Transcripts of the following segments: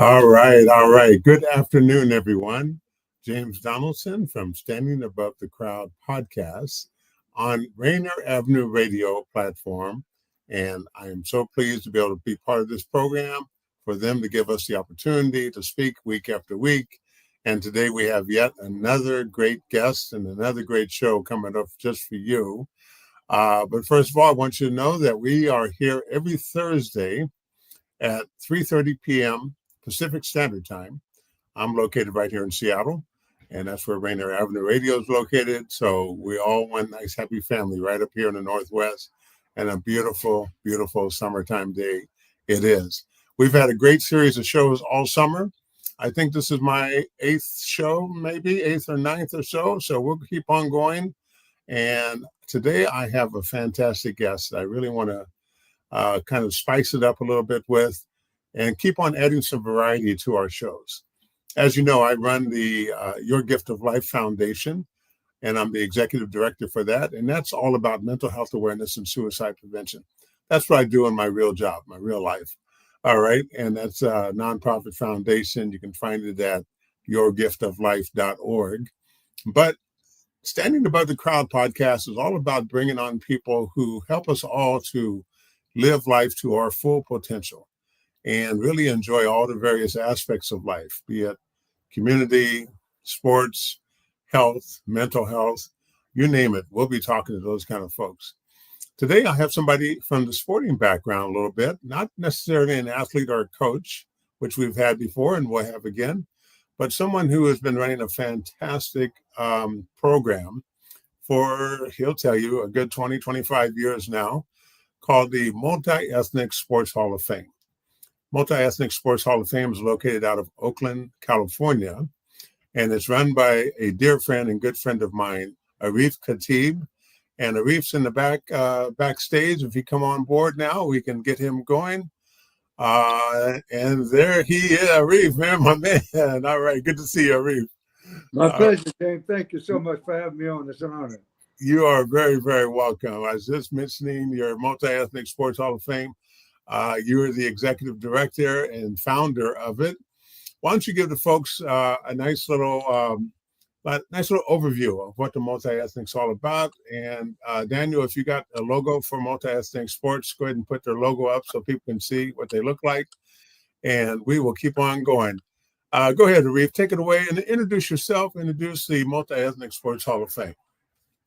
All right, all right. Good afternoon, everyone. James Donaldson from Standing Above the Crowd podcast on Rainier Avenue Radio platform. And I am so pleased to be able to be part of this program, for them to give us the opportunity to speak week after week. And today we have yet another great guest and another great show coming up just for you. But first of all, I want you to know that we are here every Thursday at 3:30 p.m. Pacific Standard Time. I'm located right here in Seattle, and that's where Rainier Avenue Radio is located. So we all one nice happy family right up here in the Northwest, and a beautiful, beautiful summertime day it is. We've had a great series of shows all summer. I think this is my eighth show, maybe eighth or ninth or so. So we'll keep on going. And today I have a fantastic guest that I really want to kind of spice it up a little bit with and keep on adding some variety to our shows. As you know, I run the Your Gift of Life Foundation, and I'm the executive director for that. And that's all about mental health awareness and suicide prevention. That's what I do in my real job, my real life. All right. And that's a nonprofit foundation. You can find it at yourgiftoflife.org. But Standing Above the Crowd podcast is all about bringing on people who help us all to live life to our full potential and really enjoy all the various aspects of life, be it community, sports, health, mental health, you name it. We'll be talking to those kind of folks. Today, I have somebody from the sporting background a little bit, not necessarily an athlete or a coach, which we've had before and we'll have again, but someone who has been running a fantastic program for, he'll tell you, a good 20, 25 years now, called the Multi-Ethnic Sports Hall of Fame. Multi-Ethnic Sports Hall of Fame is located out of Oakland, California, and it's run by a dear friend and good friend of mine, Arif Khatib. And Arif's in the backstage. If he come on board now, we can get him going. And there he is, Arif, man, my man. All right, good to see you, Arif. My pleasure, James. Thank you so much for having me on. It's an honor. You are very, very welcome. I was just mentioning your Multi-Ethnic Sports Hall of Fame. You are the executive director and founder of it. Why don't you give the folks a nice little overview of what the Multi-Ethnic's all about? And Daniel, if you got a logo for Multi-Ethnic Sports, go ahead and put their logo up so people can see what they look like. And we will keep on going. Go ahead, Arif, take it away and introduce yourself. Introduce the Multi-Ethnic Sports Hall of Fame.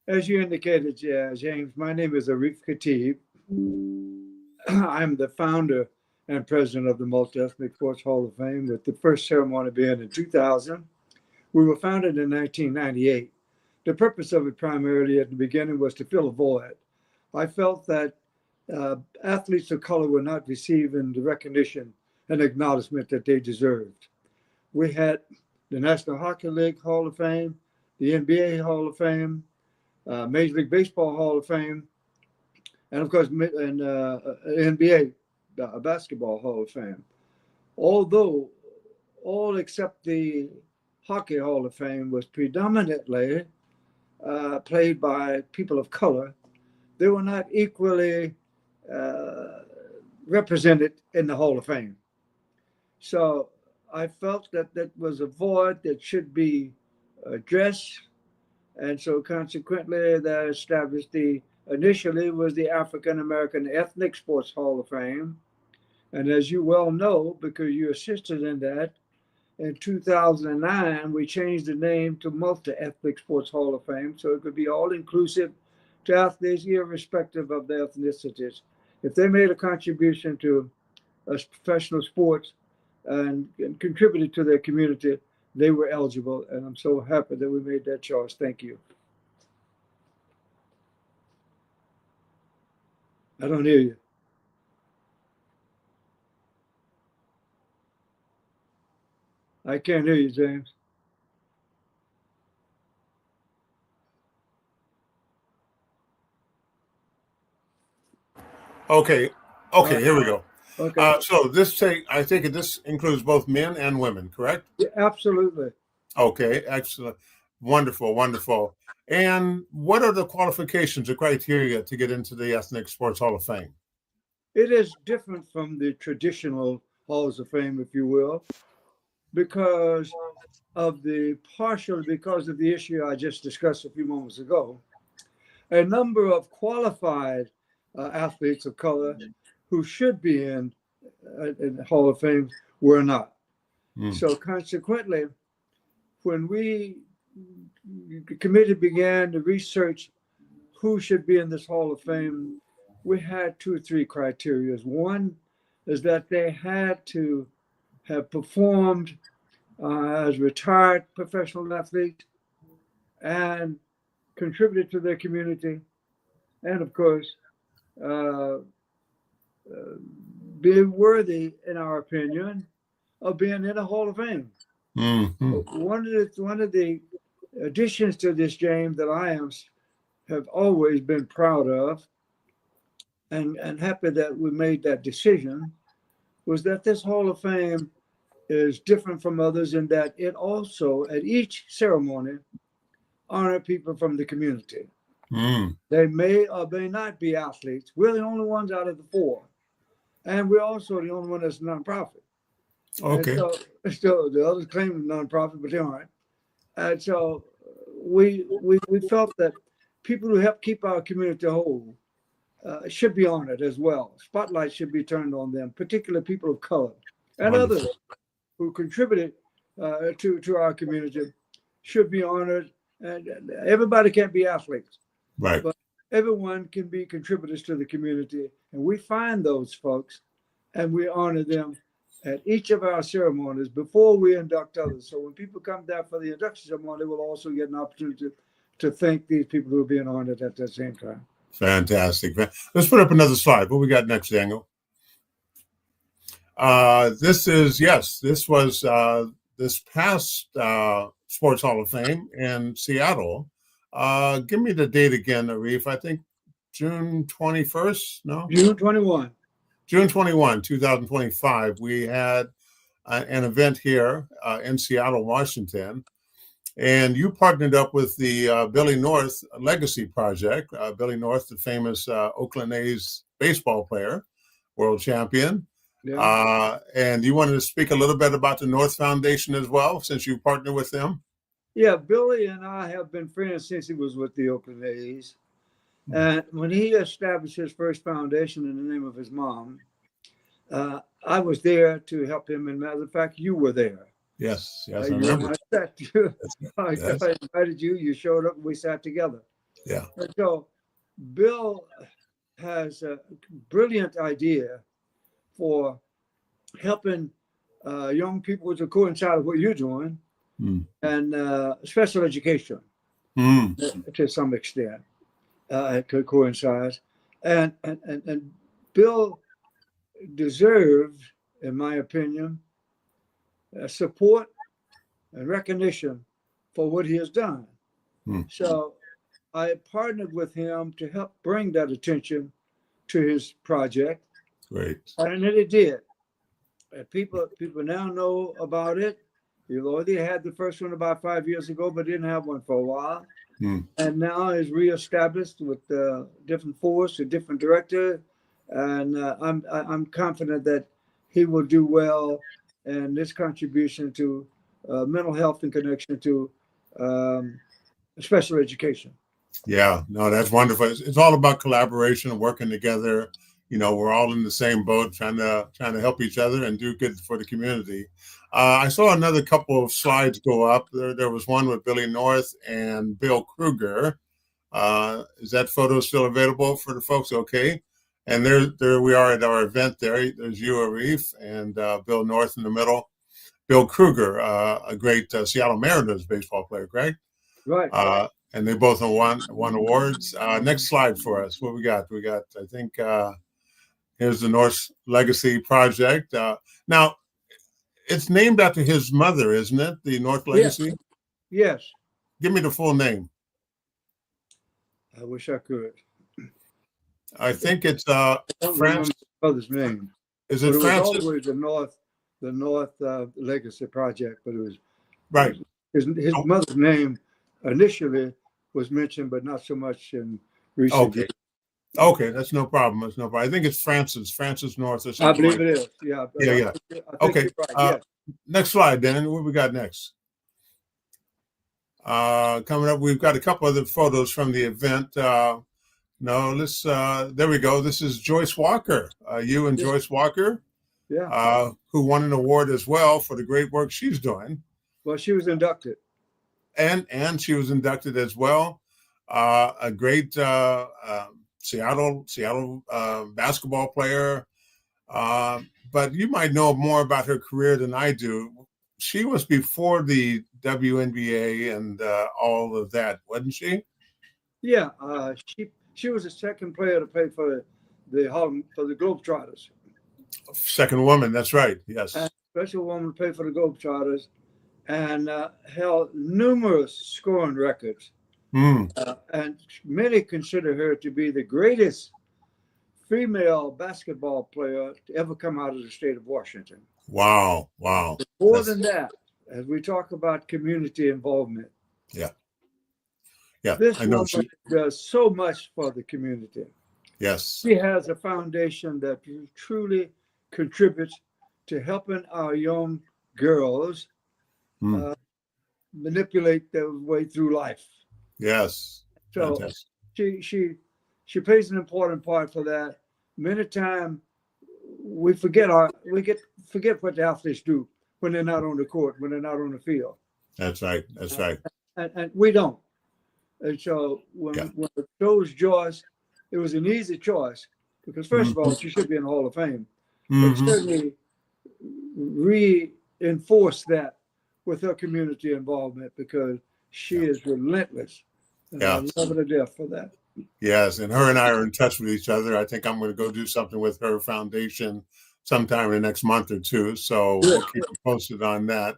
As you indicated, James, my name is Arif Khatib. I'm the founder and president of the Multi-Ethnic Sports Hall of Fame, with the first ceremony being in 2000. We were founded in 1998. The purpose of it primarily at the beginning was to fill a void. I felt that athletes of color were not receiving the recognition and acknowledgement that they deserved. We had the National Hockey League Hall of Fame, the NBA Hall of Fame, Major League Baseball Hall of Fame, and of course, NBA Basketball Hall of Fame. Although all except the Hockey Hall of Fame was predominantly played by people of color, they were not equally represented in the Hall of Fame. So I felt that that was a void that should be addressed. And so consequently, they established initially was the African American Ethnic Sports Hall of Fame. And as you well know, because you assisted in that, in 2009, we changed the name to Multi-Ethnic Sports Hall of Fame, so it could be all-inclusive to athletes, irrespective of their ethnicities. If they made a contribution to professional sports and contributed to their community, they were eligible, and I'm so happy that we made that choice. Thank you. I don't hear you. I can't hear you, James. Okay, here we go. Okay. So I think this includes both men and women, correct? Yeah, absolutely. Okay, excellent. Wonderful, wonderful. And what are the qualifications, the criteria to get into the Ethnic Sports Hall of Fame? It is different from the traditional halls of fame, if you will, because of the issue I just discussed a few moments ago. A number of qualified athletes of color who should be in the Hall of Fame were not. So consequently, when the committee began to research who should be in this Hall of Fame, we had 2 or 3 criteria. One is that they had to have performed as retired professional athletes and contributed to their community, and of course, be worthy, in our opinion, of being in the Hall of Fame. One of the additions to this, James, that I have always been proud of and happy that we made that decision, was that this Hall of Fame is different from others in that it also, at each ceremony, honor people from the community. They may or may not be athletes. We're the only ones out of the 4. And we're also the only one that's nonprofit. Okay. So the others claim nonprofit, but they aren't. And so we felt that people who help keep our community whole should be honored as well. Spotlight should be turned on them, particularly people of color and others who contributed to our community should be honored. And everybody can't be athletes, right? But everyone can be contributors to the community, and we find those folks and we honor them at each of our ceremonies before we induct others. So when people come down for the induction ceremony, they will also get an opportunity to thank these people who are being honored at that same time. Fantastic. Let's put up another slide. What we got next, Daniel? This was this past Sports Hall of Fame in Seattle. Give me the date again, Arif. I think June 21st, no? June 21. June 21, 2025. We had an event here in Seattle, Washington. And you partnered up with the Billy North Legacy Project. Billy North, the famous Oakland A's baseball player, world champion. Yeah. And you wanted to speak a little bit about the North Foundation as well, since you partner with them? Yeah, Billy and I have been friends since he was with the Oakland A's. And when he established his first foundation in the name of his mom, I was there to help him. And matter of fact, you were there. Yes, I remember. I invited you, you showed up, and we sat together. Yeah. And so Bill has a brilliant idea for helping young people to coincide with what you're doing, and special education to some extent could coincide. And Bill deserved, in my opinion, support and recognition for what he has done. So I partnered with him to help bring that attention to his project. Great. And it did. People now know about it. You already had the first one about 5 years ago, but didn't have one for a while. And now is reestablished with different force, a different director. And I'm confident that he will do well in this contribution to mental health in connection to special education. Yeah, no, that's wonderful. It's all about collaboration and working together. You know, we're all in the same boat, trying to help each other and do good for the community. I saw another couple of slides go up. There was one with Billy North and Bill Kruger. Is that photo still available for the folks? Okay. And there we are at our event there. There's you, Arif, and Bill North in the middle. Bill Kruger, a great Seattle Mariners baseball player, correct? Right. And they both won awards. Next slide for us. What we got? We got, I think, here's the North Legacy Project. Now, it's named after his mother, isn't it? The North Legacy? Yes. Give me the full name. I wish I could. I think it's Francis. Mother's name. Is it Francis? It was always the North Legacy Project, but it was right. His mother's name initially was mentioned, but not so much in recent years. Okay, that's no problem. That's no problem. I think it's Francis North or I something believe like it that. is. Yeah. Yeah. I think Okay. you're right. Yes. Next slide, Dan. What we got next? Coming up, we've got a couple other photos from the event. No, there we go. This is Joyce Walker. You and Joyce Walker, Yeah. who won an award as well for the great work she's doing. Well, she was inducted. And she was inducted as well. A great Seattle basketball player. But you might know more about her career than I do. She was before the WNBA and all of that, wasn't she? Yeah. She was the second player to play for the Globetrotters. Second woman, that's right. Yes. And special woman to play for the Globetrotters, and held numerous scoring records. And many consider her to be the greatest female basketball player to ever come out of the state of Washington. Wow. More than that, as we talk about community involvement. Yeah. This woman does so much for the community. Yes. She has a foundation that truly contributes to helping our young girls manipulate their way through life. Yes. So she plays an important part for that. Many times we forget what the athletes do when they're not on the court, when they're not on the field. That's right. And we don't. And so when I chose Joyce, it was an easy choice because first of all, she should be in the Hall of Fame. But certainly reinforce that with her community involvement because she is relentless. And I love her to death for that. Yes, and her and I are in touch with each other. I think I'm going to go do something with her foundation sometime in the next month or two. So we'll keep you posted on that.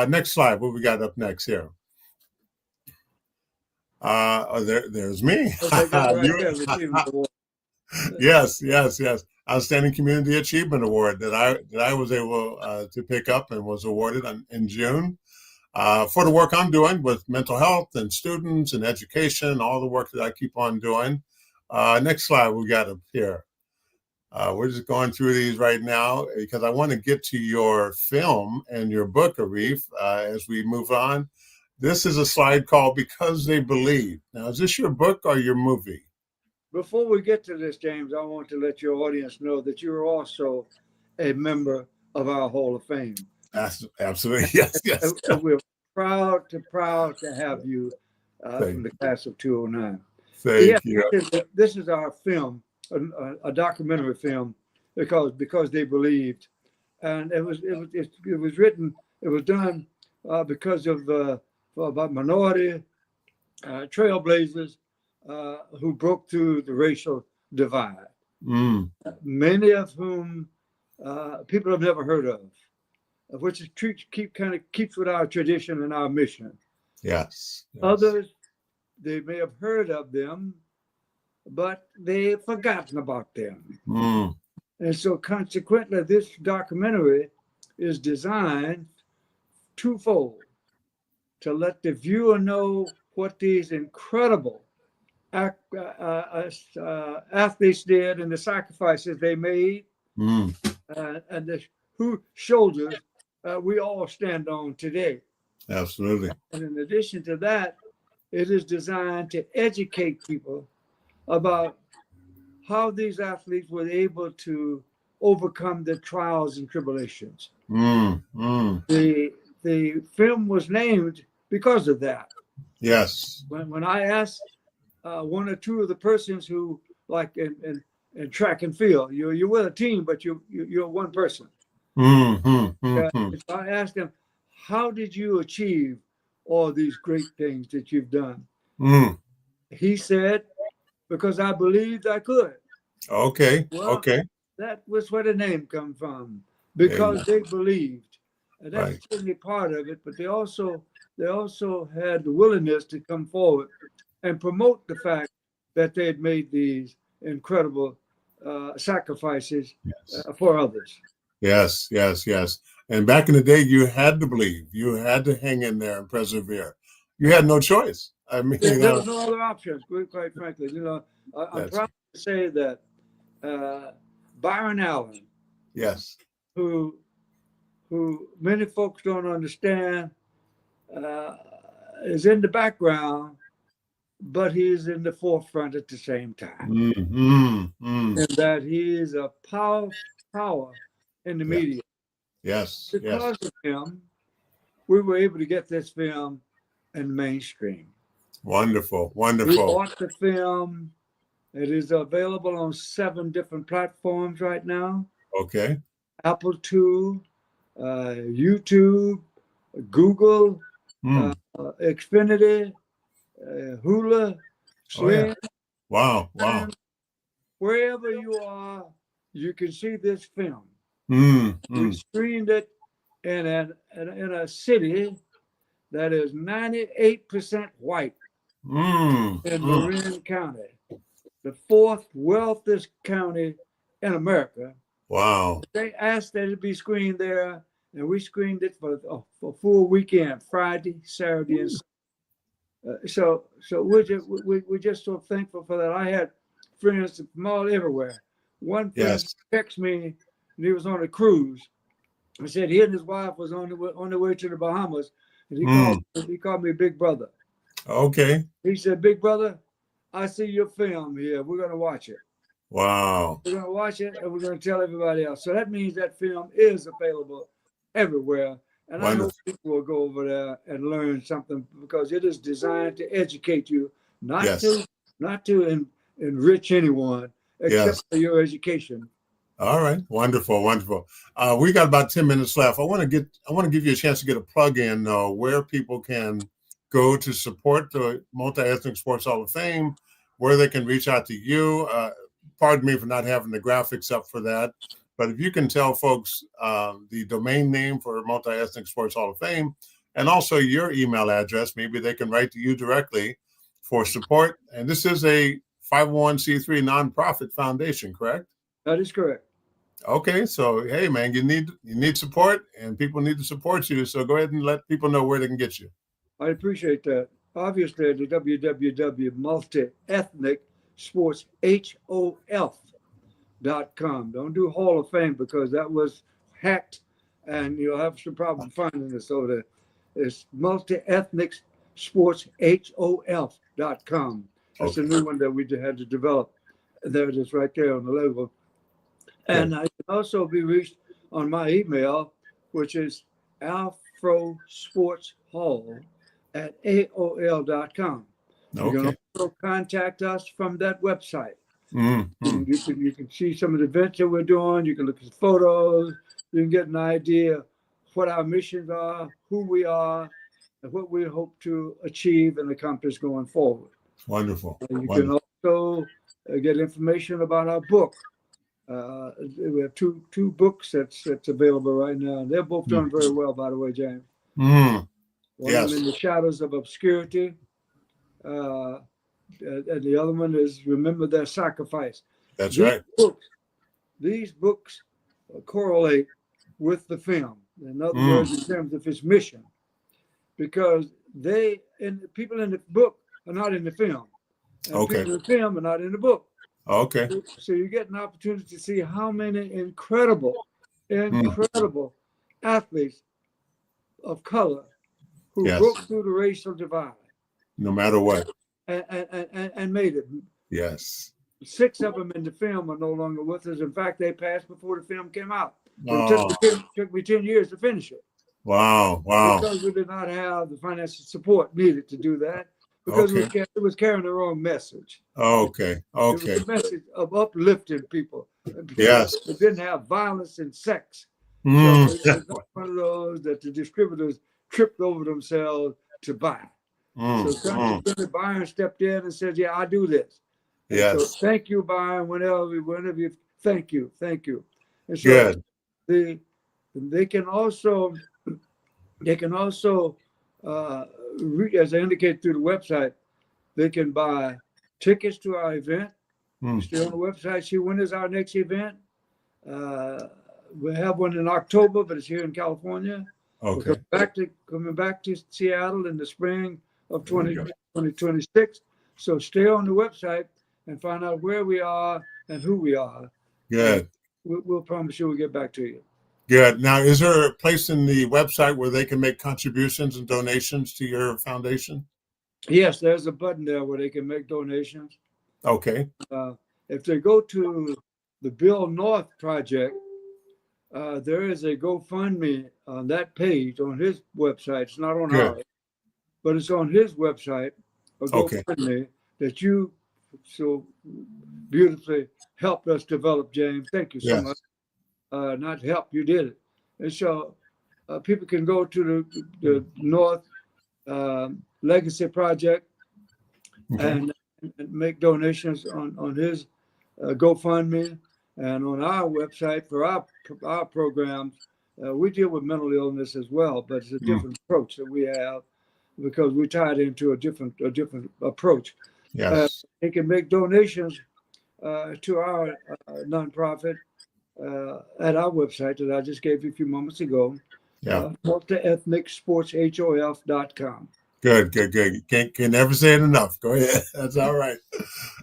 Next slide. What we got up next here? There's me. Yes. Outstanding Community Achievement Award that I was able to pick up and was awarded in June for the work I'm doing with mental health and students and education, all the work that I keep on doing. Next slide we got up here. We're just going through these right now because I want to get to your film and your book, Arif, as we move on. This is a slide called Because They Believe. Now, is this your book or your movie? Before we get to this, James, I want to let your audience know that you're also a member of our Hall of Fame. Absolutely, yes. And we're proud to have you from the class of 209. Thank you. This is our film, a documentary film, because they believed, and it was written. It was done because of about minority trailblazers who broke through the racial divide. Many of whom people have never heard of which keeps with our tradition and our mission. Yes. Others, they may have heard of them, but they've forgotten about them. And so consequently, this documentary is designed twofold: to let the viewer know what these incredible athletes did and the sacrifices they made, and whose shoulders we all stand on today. Absolutely. And in addition to that, it is designed to educate people about how these athletes were able to overcome the trials and tribulations. The film was named because of that. Yes. When I asked one or two of the persons who, like in track and field, you're with a team, but you're one person. I asked them, how did you achieve all these great things that you've done? He said, because I believed I could. Okay. Well, that was where the name come from, because they believed. And that's certainly part of it, but they also had the willingness to come forward and promote the fact that they had made these incredible sacrifices for others. Yes. And back in the day, you had to believe. You had to hang in there and persevere. You had no choice. I mean, there was no other options, quite frankly. I'm proud to to say that Byron Allen, Yes. who many folks don't understand, is in the background, but he's in the forefront at the same time. And that he is a power in the media. Yes. Because of him, we were able to get this film in mainstream. Wonderful. We Wonderful. bought the film. It is available on 7 different platforms right now. Okay. Apple II, YouTube, Google, Xfinity, Hulu, Sling. Wow. Wow. Wherever you are, you can see this film. We screened it in a city that is 98% white in Marin County, the 4th wealthiest county in America. Wow. They asked that it be screened there, and we screened it for a full weekend, Friday, Saturday, and Sunday. So we're just so thankful for that. I had friends from all everywhere. One friend texted me, and he was on a cruise. He said he and his wife was on the way to the Bahamas, and he called me Big Brother. Okay. He said, Big Brother, I see your film here. We're going to watch it. Wow. We're going to watch it, and we're going to tell everybody else. So that means that film is available everywhere. And I hope people will go over there and learn something, because it is designed to educate you, not to enrich anyone, except for your education. All right. Wonderful. Wonderful. We got about 10 minutes left. I want to give you a chance to get a plug in where people can go to support the Multi-Ethnic Sports Hall of Fame, where they can reach out to you. Pardon me for not having the graphics up for that, but if you can tell folks the domain name for Multi-Ethnic Sports Hall of Fame, and also your email address, maybe they can write to you directly for support. And this is a 501c3 nonprofit foundation, correct? That is correct. Okay, so hey man, you need support, and people need to support you. So go ahead and let people know where they can get you. I appreciate that. Obviously, the www.multiethnicsportshof.com. Don't do Hall of Fame, because that was hacked, and you'll have some problem finding us over there. It's multiethnicsportshof.com. That's a new one that we had to develop. There it is right there on the logo. And I can also be reached on my email, which is afrosportshall@aol.com. You can also contact us from that website. You can see some of the events that we're doing. You can look at photos. You can get an idea of what our missions are, who we are, and what we hope to achieve and accomplish going forward. Wonderful. You can also get information about our book. We have two books that's available right now. They're both doing very well, by the way, James. One of them, In the Shadows of Obscurity, and the other one is Remember Their Sacrifice. That's right. These books correlate with the film. In other words, in terms of its mission, because people in the book are not in the film, and people in the film are not in the book. Okay. So you get an opportunity to see how many incredible athletes of color who broke through the racial divide. No matter what. And made it. Yes. 6 of them in the film are no longer with us. In fact, they passed before the film came out. It took me 10 years to finish it. Wow. Because we did not have the financial support needed to do that. Because it was carrying the wrong message. Okay. It was a message of uplifting people. Yes. It didn't have violence and sex. So it was not one of those that the distributors tripped over themselves to buy. So Byron stepped in and said, "Yeah, I do this." Yes. So thank you, Byron. Whenever you thank you. And so they can also as I indicated through the website, they can buy tickets to our event. Stay on the website, see when is our next event. We have one in October, but it's here in California. Okay. We're coming back to Seattle in the spring of 2026. So stay on the website and find out where we are and who we are. Good. We'll promise you we'll get back to you. Good. Now, is there a place in the website where they can make contributions and donations to your foundation? Yes, there's a button there where they can make donations. Okay. If they go to the Bill North Project, there is a GoFundMe on that page on his website. It's not on ours, but it's on his website, a GoFundMe that you so beautifully helped us develop, James. Thank you so much. Not help, you did it. And so people can go to the North Legacy Project and make donations on his GoFundMe, and on our website for our programs. We deal with mental illness as well, but it's a different approach that we have because we tied into a different approach. Yes. They can make donations to our nonprofit at our website that I just gave you a few moments ago. multiethnicsportshof.com. Good. Can never say it enough. Go ahead. That's all right.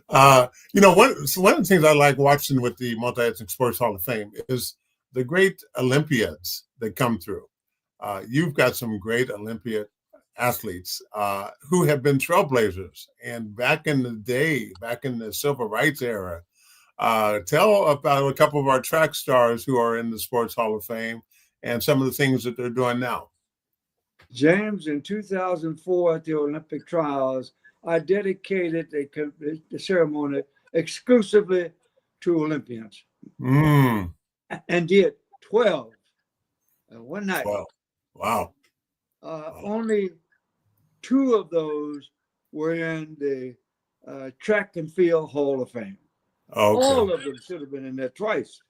One of the things I like watching with the Multi-Ethnic Sports Hall of Fame is the great Olympiads that come through. You've got some great Olympiad athletes who have been trailblazers. And back in the day, back in the civil rights era, tell about a couple of our track stars who are in the Sports Hall of Fame and some of the things that they're doing now. James, in 2004 at the Olympic trials, I dedicated the ceremony exclusively to Olympians and did 12 one night. 12. Wow. Only 2 of those were in the Track and Field Hall of Fame. Okay. All of them should have been in there twice.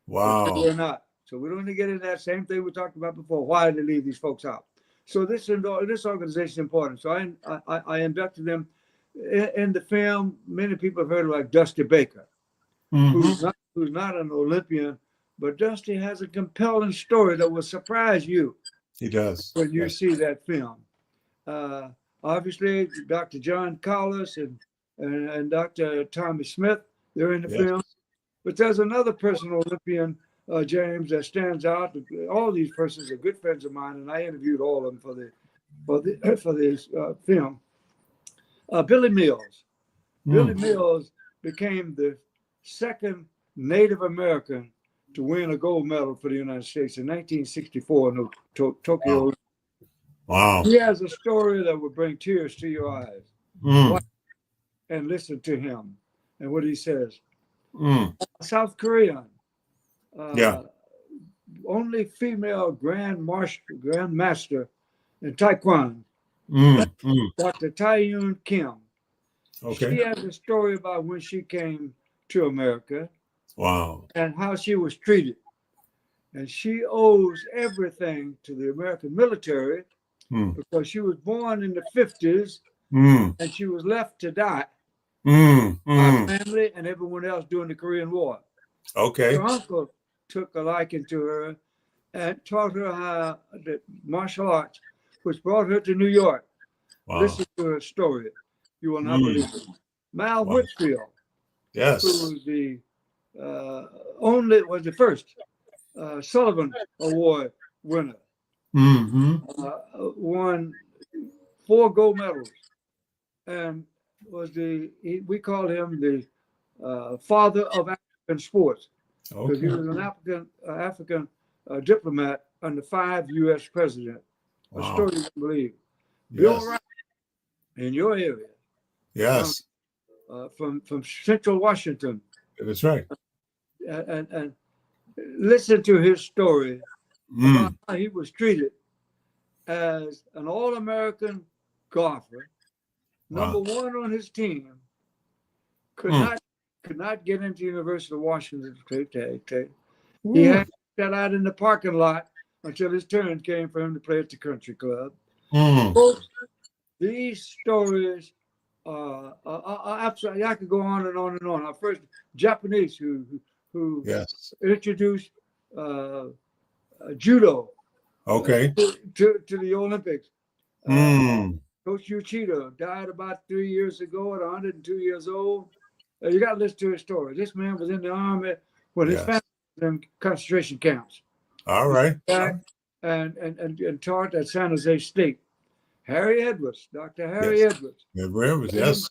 Wow. But they were not. So we don't need to get into that same thing we talked about before. Why did they leave these folks out? So this organization is important. So I inducted them in the film. Many people have heard of like Dusty Baker, who's not an Olympian, but Dusty has a compelling story that will surprise you. He does. When you see that film. Obviously, Dr. John Collis and Dr. Tommy Smith, they're in the film. But there's another person, Olympian, James, that stands out. All these persons are good friends of mine, and I interviewed all of them for this film. Billy Mills. Billy Mills became the second Native American to win a gold medal for the United States in 1964 in Tokyo. Wow. He has a story that will bring tears to your eyes. And listen to him and what he says. South Korean. Only female grandmaster in Taekwondo. Dr. Tae-Yoon Kim. Okay. She has a story about when she came to America. Wow. And how she was treated. And she owes everything to the American military because she was born in the 50s and she was left to die by family and everyone else during the Korean War. Okay. Her uncle took a liking to her and taught her how the martial arts, which brought her to New York. Wow. Listen to her story. You will not believe it. Mal Whitfield. Yes. Who was the first Sullivan Award winner. Won 4 gold medals and we call him the father of African sports because he was an African diplomat under 5 U.S. presidents. A story you can believe. Bill Wright in your area. Yes. From Central Washington. That's right. And listen to his story about how he was treated as an All-American golfer, number 1 on his team, could not get into University of Washington. He had to get out in the parking lot until his turn came for him to play at the country club. Folks, these stories absolutely, I could go on and on and on. Our first Japanese who introduced judo to the Olympics. Coach Uchida died about 3 years ago at 102 years old. You got to listen to his story. This man was in the army when his family was in concentration camps. All right. Back and taught at San Jose State. Harry Edwards, Dr. Harry Edwards. Yes.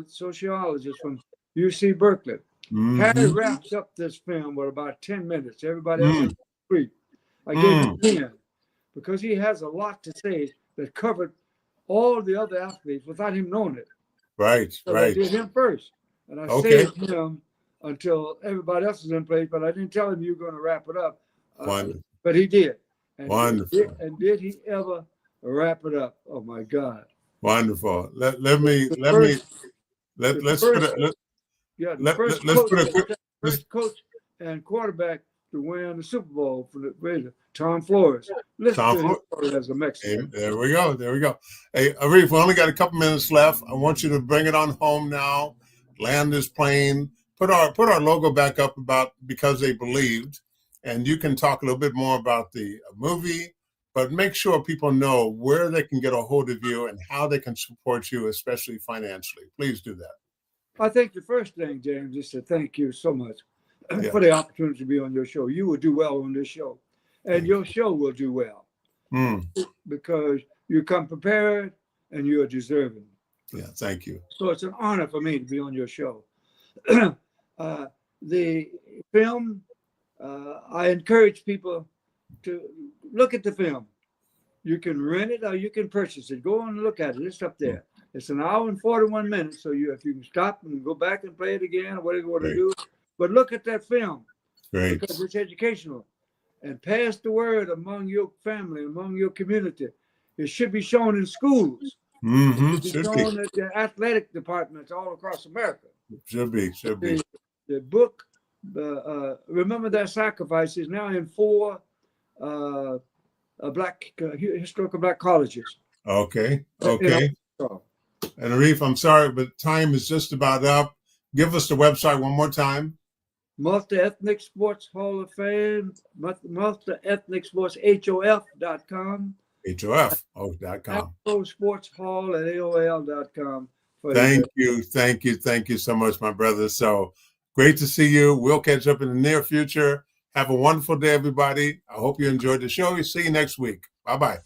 Sociologist from UC Berkeley. Mm-hmm. Harry wraps up this film with about 10 minutes. Everybody else is 3. I gave him 10 because he has a lot to say that covered all the other athletes without him knowing it. Right, so right. I did him first. And I saved him until everybody else was in place, but I didn't tell him you were going to wrap it up. But he did. And wonderful. Did he ever wrap it up? Oh my God! Wonderful. Let's put a first coach and quarterback to win the Super Bowl for the Raiders, Tom Flores. Listen to his story as a Mexican. There we go. Hey, Arif, we only got a couple minutes left. I want you to bring it on home now. Land this plane. Put our logo back up about Because They Believed, and you can talk a little bit more about the movie. But make sure people know where they can get a hold of you and how they can support you, especially financially. Please do that. I think the first thing, James, is to thank you so much for the opportunity to be on your show. You will do well on this show, and your show will do well because you come prepared and you are deserving. Yeah, thank you. So it's an honor for me to be on your show. The film, I encourage people to look at the film. You can rent it or you can purchase it. Go on and look at it. It's up there. It's an hour and 41 minutes. So if you can stop and go back and play it again or whatever you want to do, but look at that film because it's educational and pass the word among your family, among your community. It should be shown in schools. It should be shown at the athletic departments all across America. Should be. The book, Remember Their Sacrifice, is now in 4 historical black colleges. Okay. And Arif, I'm sorry, but time is just about up. Give us the website one more time. Multi-Ethnic Sports Hall of Fame, Multi-Ethnic Sports, HOF.com. HOF.com. Afro Sports Hall at AOL.com. Thank you so much, my brother. So great to see you. We'll catch up in the near future. Have a wonderful day, everybody. I hope you enjoyed the show. See you next week. Bye-bye.